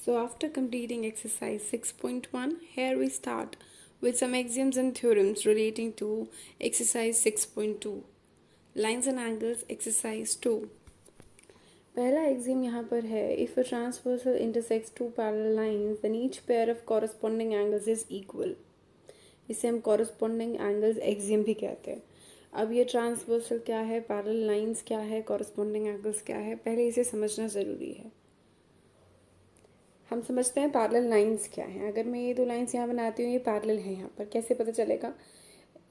So after completing exercise 6.1, here we start with some axioms and theorems relating to exercise 6.2. Lines and angles exercise 2. पहला exam यहाँ पर है, if a transversal intersects two parallel lines then each pair of corresponding angles is equal. इसे हम corresponding angles exam भी कहते हैं. अब ये ट्रांसवर्सल क्या है, पैरेलल लाइंस क्या है, कॉरस्पॉन्डिंग एंगल्स क्या है, पहले इसे समझना ज़रूरी है. हम समझते हैं पैरेलल लाइंस क्या हैं. अगर मैं ये दो लाइंस यहाँ बनाती हूँ, ये पैरेलल है, यहाँ पर कैसे पता चलेगा?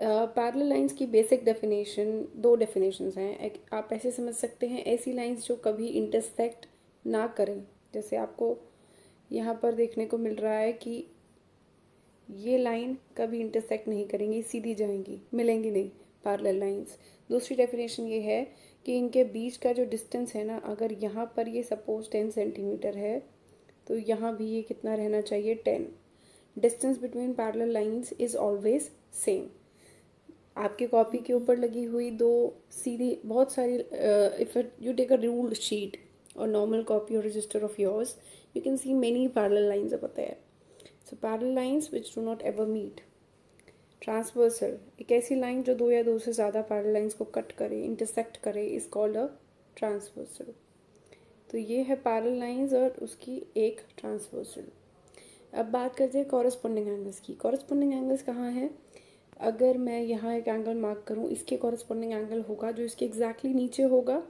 पैरेलल लाइंस की बेसिक डेफिनेशन, दो डेफिनेशंस हैं. आप ऐसे समझ सकते हैं, ऐसी लाइंस जो कभी इंटरसेक्ट ना करें. जैसे आपको यहाँ पर देखने को मिल रहा है कि ये लाइन कभी इंटरसेक्ट नहीं करेंगी, सीधी जाएंगी, मिलेंगी नहीं, पैरेलल लाइंस. दूसरी डेफिनेशन ये है कि इनके बीच का जो डिस्टेंस है ना, अगर यहाँ पर ये सपोज 10 सेंटीमीटर है तो यहाँ भी ये कितना रहना चाहिए, 10. Distance between parallel lines is always same. आपके कॉपी के ऊपर लगी हुई दो सीधी बहुत सारी, if you take a ruled sheet और नॉर्मल कॉपी और register of yours, you can see many parallel lines over there. So parallel lines which do not ever meet. Transversal, एक ऐसी लाइन जो दो या दो से ज़्यादा पैरेलल लाइंस को कट करे, इंटरसेक्ट करे, इज कॉल्ड अ ट्रांसवर्सल. तो ये है पैरेलल लाइंस और उसकी एक ट्रांसवर्सल. अब बात करते हैं कॉरस्पॉन्डिंग एंगल्स की. कॉरस्पॉन्डिंग एंगल्स कहाँ हैं? अगर मैं यहाँ एक एंगल मार्क करूँ, इसके कॉरस्पॉन्डिंग एंगल होगा जो इसके एग्जैक्टली नीचे होगा,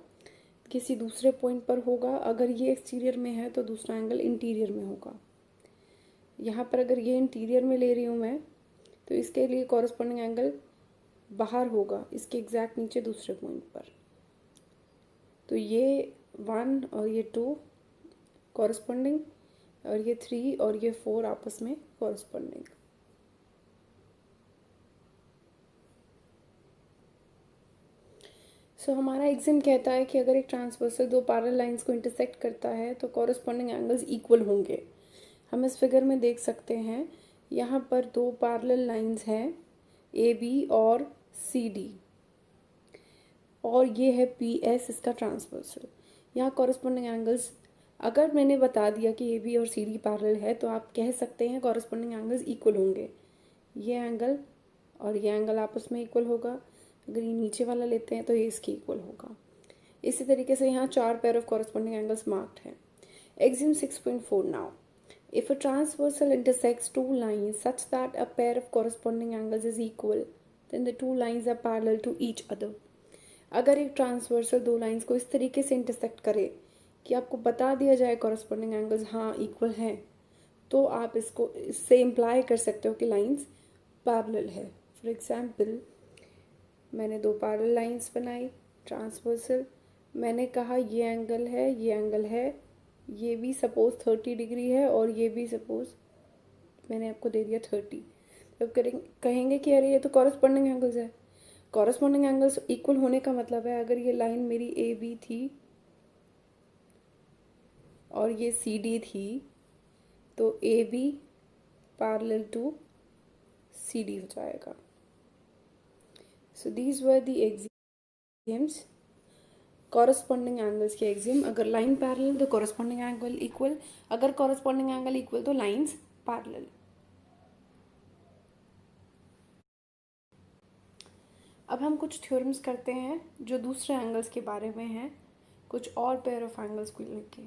किसी दूसरे पॉइंट पर होगा. अगर ये एक्सटीरियर में है तो दूसरा एंगल इंटीरियर में होगा. यहाँ पर अगर ये इंटीरियर में ले रही हूँ मैं, तो इसके लिए कॉरस्पॉन्डिंग एंगल बाहर होगा, इसके एग्जैक्ट नीचे दूसरे पॉइंट पर. तो ये 1 और ये 2 कॉरस्पॉन्डिंग, और ये 3 और ये 4 आपस में कॉरस्पॉन्डिंग. सो हमारा एग्जाम कहता है कि अगर एक ट्रांसवर्सल दो पैरेलल लाइंस को इंटरसेक्ट करता है तो कॉरस्पॉन्डिंग एंगल्स इक्वल होंगे. हम इस फिगर में देख सकते हैं, यहाँ पर दो पैरेलल लाइंस हैं, ए बी और सी डी, और ये है पी एस, इसका ट्रांसवर्सल. यहाँ कॉरस्पॉन्डिंग एंगल्स, अगर मैंने बता दिया कि ए बी और सी डी पैरेलल है तो आप कह सकते हैं कॉरस्पॉन्डिंग एंगल्स इक्वल होंगे. ये एंगल और ये एंगल आपस में इक्वल होगा. अगर ये नीचे वाला लेते हैं तो ये इसके इक्वल होगा. इसी तरीके से यहाँ 4 pair of corresponding angles marked हैं. Exam 6.4 now. If a transversal intersects two lines such that a pair of corresponding angles is equal, then the two lines are parallel to each other. अगर एक transversal दो lines को इस तरीके से intersect करे कि आपको बता दिया जाए कॉरस्पॉन्डिंग एंगल्स हाँ इक्वल हैं, तो आप इसको इससे इम्प्लाई कर सकते हो कि लाइंस पैरेलल है. फॉर एग्जाम्पल, मैंने दो पैरेलल लाइंस बनाई ट्रांसवर्सल. मैंने कहा ये एंगल है, ये एंगल है, ये भी सपोज 30 डिग्री है और ये भी सपोज मैंने आपको दे दिया 30. तो कहेंगे कि अरे ये तो कॉरस्पॉन्डिंग एंगल्स है. कॉरस्पॉन्डिंग एंगल्स इक्वल होने का मतलब है, अगर ये लाइन मेरी ए बी थी और ये सी डी थी, तो A B parallel to C D हो जाएगा. So these were the exams, corresponding angles के एग्जाम. अगर लाइन पैरेलल तो कॉरस्पॉन्डिंग एंगल इक्वल, अगर कॉरस्पॉन्डिंग एंगल इक्वल तो लाइंस पैरेलल. अब हम कुछ थ्योरम्स करते हैं जो दूसरे एंगल्स के बारे में हैं, कुछ और पेयर ऑफ एंगल्स को लेके.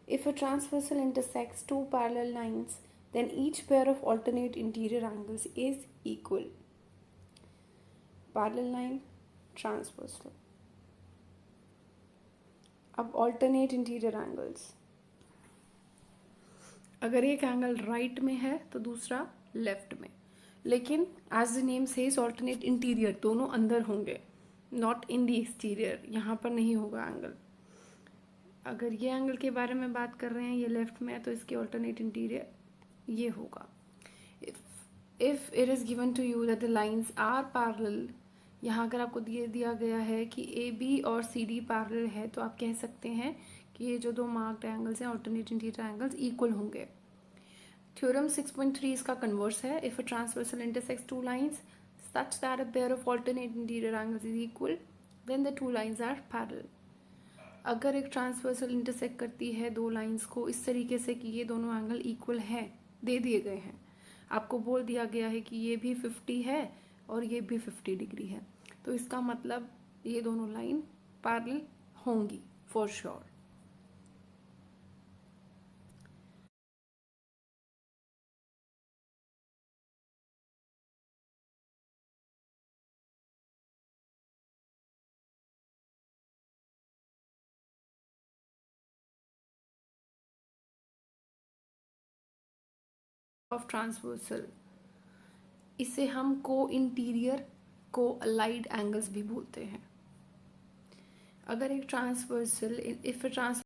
If a transversal intersects two parallel lines then each pair of alternate interior angles is equal. Parallel line, transversal. अब ऑल्टरनेट इंटीरियर एंगल्स, अगर एक एंगल राइट में है तो दूसरा लेफ्ट में, लेकिन as the name says alternate interior, दोनों अंदर होंगे, नॉट इन द एक्सटीरियर. यहाँ पर नहीं होगा एंगल. अगर ये एंगल के बारे में बात कर रहे हैं, ये लेफ्ट में है, तो इसके ऑल्टरनेट इंटीरियर ये होगा. If it is given to you that the lines are parallel, यहाँ अगर आपको दिया गया है कि ए बी और सी डी पैरेलल है, तो आप कह सकते हैं कि ये जो दो मार्क्ड एंगल्स हैं, ऑल्टरनेट इंटीरियर एंगल्स, इक्वल होंगे. थ्योरम 6.3 इसका कन्वर्स है. If a transversal intersects two lines such that a pair of alternate interior angles is equal, then the two lines are parallel. अगर एक ट्रांसवर्सल इंटरसेक्ट करती है दो lines को इस तरीके से कि ये दोनों एंगल इक्वल है, दे दिए गए हैं, आपको बोल दिया गया है कि ये भी 50 है और ये भी 50 डिग्री है, तो इसका मतलब ये दोनों लाइन पैरेलल होंगी फॉर श्योर। ऑफ ट्रांसवर्सल, इसे हम को इंटीरियर को अलाइड एंगल्स भी बोलते हैं। अगर एक transversal if trans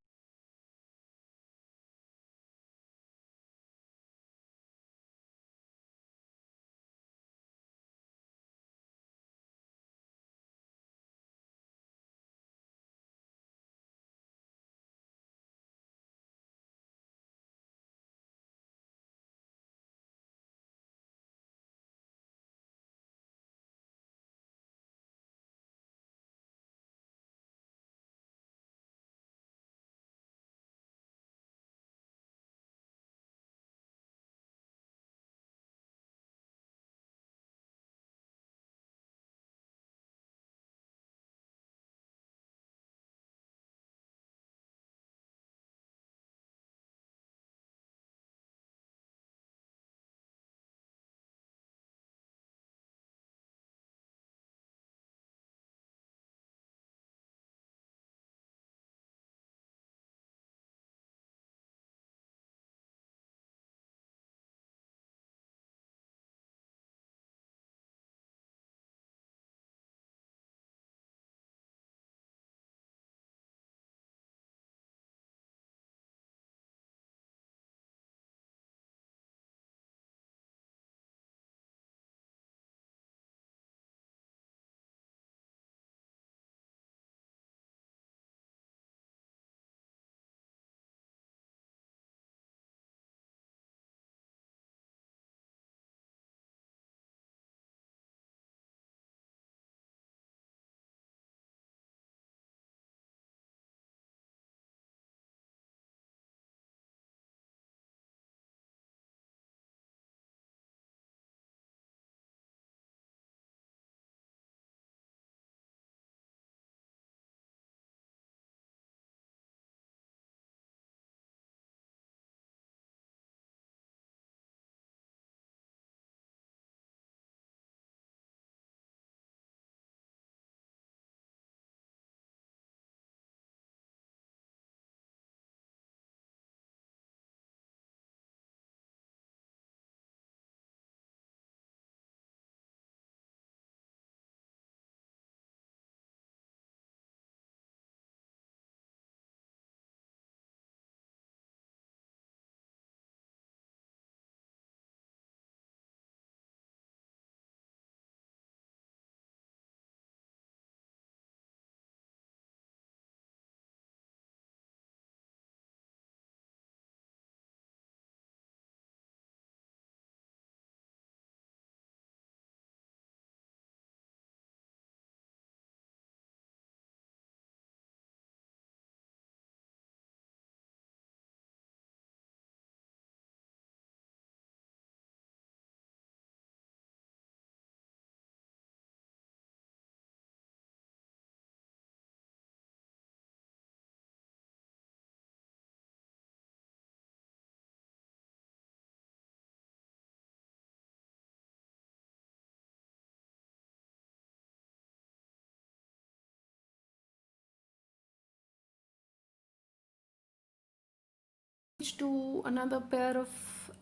to another pair of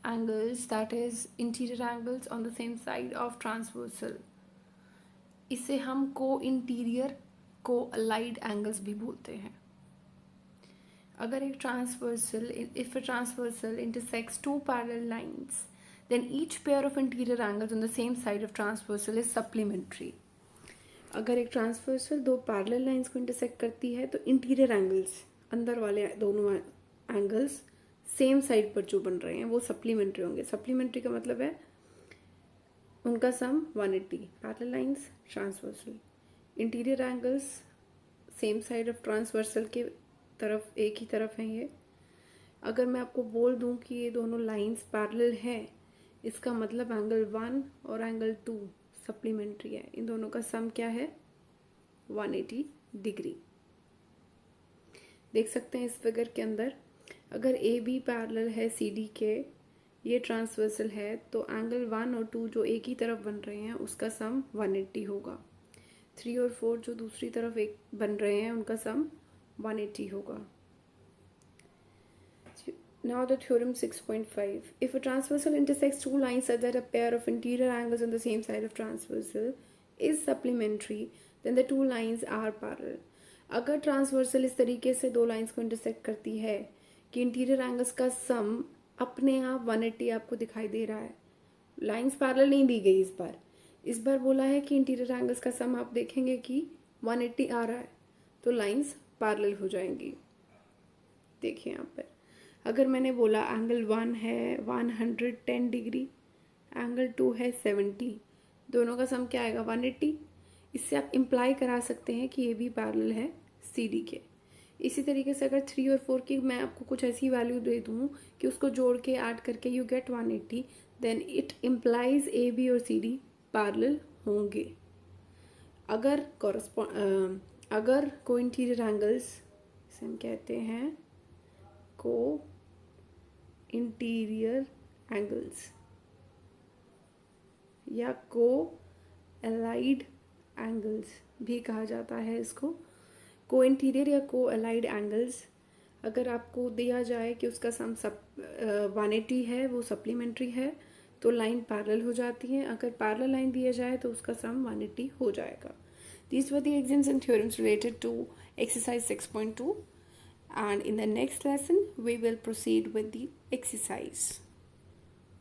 angles, that is interior angles on the same side of transversal, इसे हम को इंटीरियर को अलाइड एंगल्स भी बोलते हैं। अगर एक transversal if a transversal intersects two parallel lines, then each pair of interior angles on the same side of transversal is supplementary. अगर एक ट्रांसवर्सल दो पैरेलल लाइंस को इंटरसेक्ट करती है तो इंटीरियर एंगल्स, अंदर वाले दोनों एंगल्स सेम साइड पर जो बन रहे हैं वो सप्लीमेंट्री होंगे। सप्लीमेंट्री का मतलब है उनका सम 180, parallel lines transversal, interior angles same side of transversal के तरफ एक ही तरफ हैं ये। अगर मैं आपको बोल दूं कि ये दोनों लाइंस पैरेलल हैं, इसका मतलब एंगल 1 और एंगल 2 सप्लीमेंट्री है। इन दोनों का सम क्या है? 180 डिग्री। देख सकते हैं इस फिगर के अंदर, अगर ए बी पैरेलल है सी डी के, ये ट्रांसवर्सल है, तो एंगल 1 और 2 जो एक ही तरफ बन रहे हैं उसका सम 180 होगा। 3 और 4 जो दूसरी तरफ एक बन रहे हैं उनका सम 180 होगा। Now the theorem 6.5. If a transversal intersects two lines such that a pair of interior angles on the same side of transversal is supplementary, then the two lines are parallel. अगर ट्रांसवर्सल इस तरीके से दो lines को intersect करती है कि interior angles का सम अपने आप 180 आपको दिखाई दे रहा है, लाइंस पैरेलल नहीं दी गई इस बार बोला है कि इंटीरियर एंगल्स का सम आप देखेंगे कि 180 आ रहा है, तो लाइंस पैरेलल हो जाएंगी। देखिए यहाँ पर अगर मैंने बोला एंगल 1 है 110 डिग्री, एंगल 2 है 70, दोनों का सम क्या आएगा? 180। इससे आप इम्प्लाई करा सकते हैं कि ये भी पैरेलल है सी डी के। इसी तरीके से अगर 3 और 4 की मैं आपको कुछ ऐसी वैल्यू दे दूँ कि उसको जोड़ के ऐड करके you get 180, then it implies A B और सी डी पैरेलल होंगे। अगर को इंटीरियर एंगल्स, इसे हम कहते हैं को इंटीरियर एंगल्स या को एलाइड एंगल्स भी कहा जाता है इसको। को इंटीरियर या को एलाइड एंगल्स अगर आपको दिया जाए कि उसका सम 180 है, वो सप्लीमेंट्री है, तो लाइन पैरेलल हो जाती है। अगर पैरेलल लाइन दिया जाए तो उसका सम 180 हो जाएगा। These were the examples and theorems related to exercise 6.2. And in the next lesson, we will proceed with the exercise.